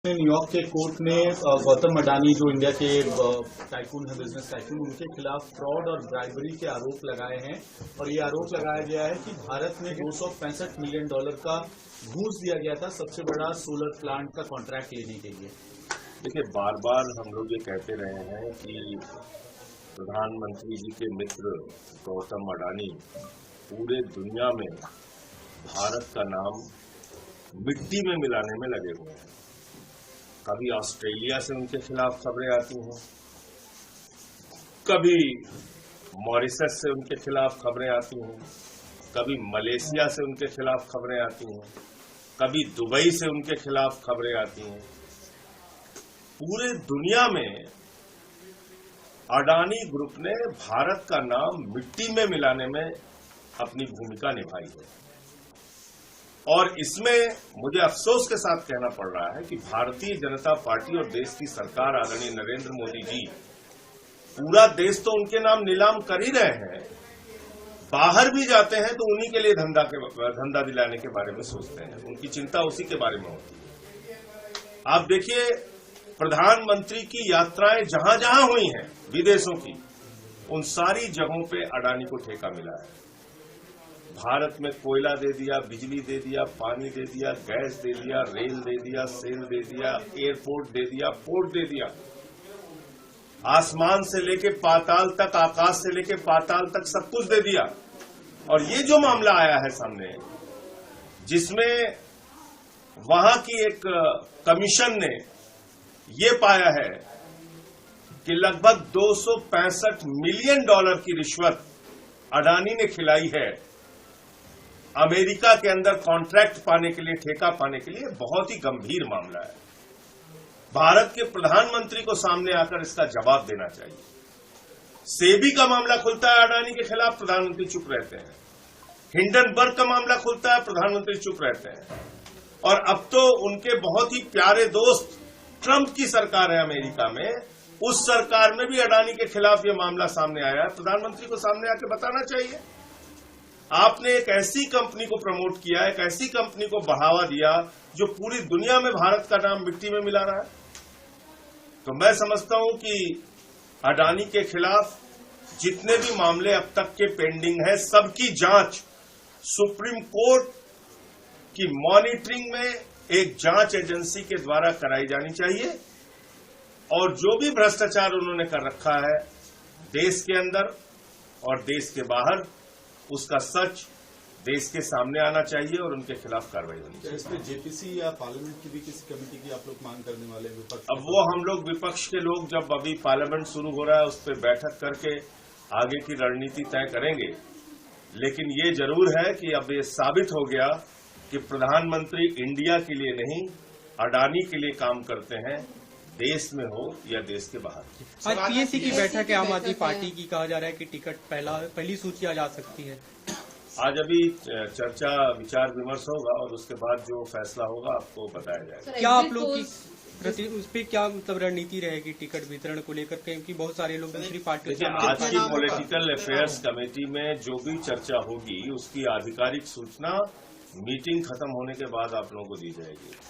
New York के court ने गौतम अडानी जो इंडिया के टाइकून है, बिजनेस टाइकून, उनके खिलाफ फ्रॉड और ब्राइबरी के आरोप लगाए हैं और ये आरोप लगाया गया है कि भारत में $265 मिलियन का घूस दिया गया था सबसे बड़ा सोलर प्लांट का कॉन्ट्रैक्ट लेने के लिए। देखिए, बार बार हम लोग ये कहते रहे हैं कि प्रधानमंत्री जी के मित्र गौतम अडानी पूरे दुनिया में भारत का नाम मिट्टी में मिलाने में लगे हुए हैं। कभी ऑस्ट्रेलिया से उनके खिलाफ खबरें आती हैं, कभी मॉरिशस से उनके खिलाफ खबरें आती हैं, कभी मलेशिया से उनके खिलाफ खबरें आती हैं, कभी दुबई से उनके खिलाफ खबरें आती हैं। पूरे दुनिया में अडानी ग्रुप ने भारत का नाम मिट्टी में मिलाने में अपनी भूमिका निभाई है और इसमें मुझे अफसोस के साथ कहना पड़ रहा है कि भारतीय जनता पार्टी और देश की सरकार आदरणीय नरेंद्र मोदी जी पूरा देश तो उनके नाम नीलाम कर ही रहे हैं, बाहर भी जाते हैं तो उन्हीं के लिए धंधा दिलाने के बारे में सोचते हैं, उनकी चिंता उसी के बारे में होती है। आप देखिए, प्रधानमंत्री की यात्राएं जहां जहां हुई हैं विदेशों की, उन सारी जगहों पे अडानी को ठेका मिला है। भारत में कोयला दे दिया, बिजली दे दिया, पानी दे दिया, गैस दे दिया, रेल दे दिया, सेल दे दिया, एयरपोर्ट दे दिया, पोर्ट दे दिया, आसमान से लेके पाताल तक, आकाश से लेके पाताल तक सब कुछ दे दिया। और ये जो मामला आया है सामने, जिसमें वहां की एक कमीशन ने ये पाया है कि लगभग $265 मिलियन की रिश्वत अडानी ने खिलाई है अमेरिका के अंदर कॉन्ट्रैक्ट पाने के लिए, ठेका पाने के लिए, बहुत ही गंभीर मामला है। भारत के प्रधानमंत्री को सामने आकर इसका जवाब देना चाहिए। सेबी का मामला खुलता है अडानी के खिलाफ, प्रधानमंत्री चुप रहते हैं। हिंडनबर्ग का मामला खुलता है, प्रधानमंत्री चुप रहते हैं। और अब तो उनके बहुत ही प्यारे दोस्त ट्रंप की सरकार है अमेरिका में, उस सरकार में भी अडानी के खिलाफ यह मामला सामने आया है। प्रधानमंत्री को सामने आके बताना चाहिए। आपने एक ऐसी कंपनी को प्रमोट किया, एक ऐसी कंपनी को बढ़ावा दिया जो पूरी दुनिया में भारत का नाम मिट्टी में मिला रहा है। तो मैं समझता हूं कि अडानी के खिलाफ जितने भी मामले अब तक के पेंडिंग है, सबकी जांच सुप्रीम कोर्ट की मॉनिटरिंग में एक जांच एजेंसी के द्वारा कराई जानी चाहिए और जो भी भ्रष्टाचार उन्होंने कर रखा है देश के अंदर और देश के बाहर, उसका सच देश के सामने आना चाहिए और उनके खिलाफ कार्रवाई होनी चाहिए। इस पे जेपीसी या पार्लियामेंट की भी किसी कमेटी की आप लोग मांग करने वाले विपक्ष? अब वो हम लोग विपक्ष के लोग जब अभी पार्लियामेंट शुरू हो रहा है उस पर बैठक करके आगे की रणनीति तय करेंगे। लेकिन ये जरूर है कि अब ये साबित हो गया कि प्रधानमंत्री इंडिया के लिए नहीं, अडानी के लिए काम करते हैं, देश में हो या देश के बाहर। आज पीएसी की बैठक है आम आदमी पार्टी की, कहा जा रहा है कि टिकट पहली सूची आ जा सकती है। आज अभी चर्चा विचार विमर्श होगा और उसके बाद जो फैसला होगा आपको बताया जाएगा। क्या आप लोग की उस पर क्या मतलब रणनीति रहेगी टिकट वितरण को लेकर, क्योंकि बहुत सारे लोग दूसरी पार्टियों से? देखिए, आज की पॉलिटिकल अफेयर्स कमेटी में जो भी चर्चा होगी उसकी आधिकारिक सूचना मीटिंग खत्म होने के बाद आप लोगों को दी जाएगी।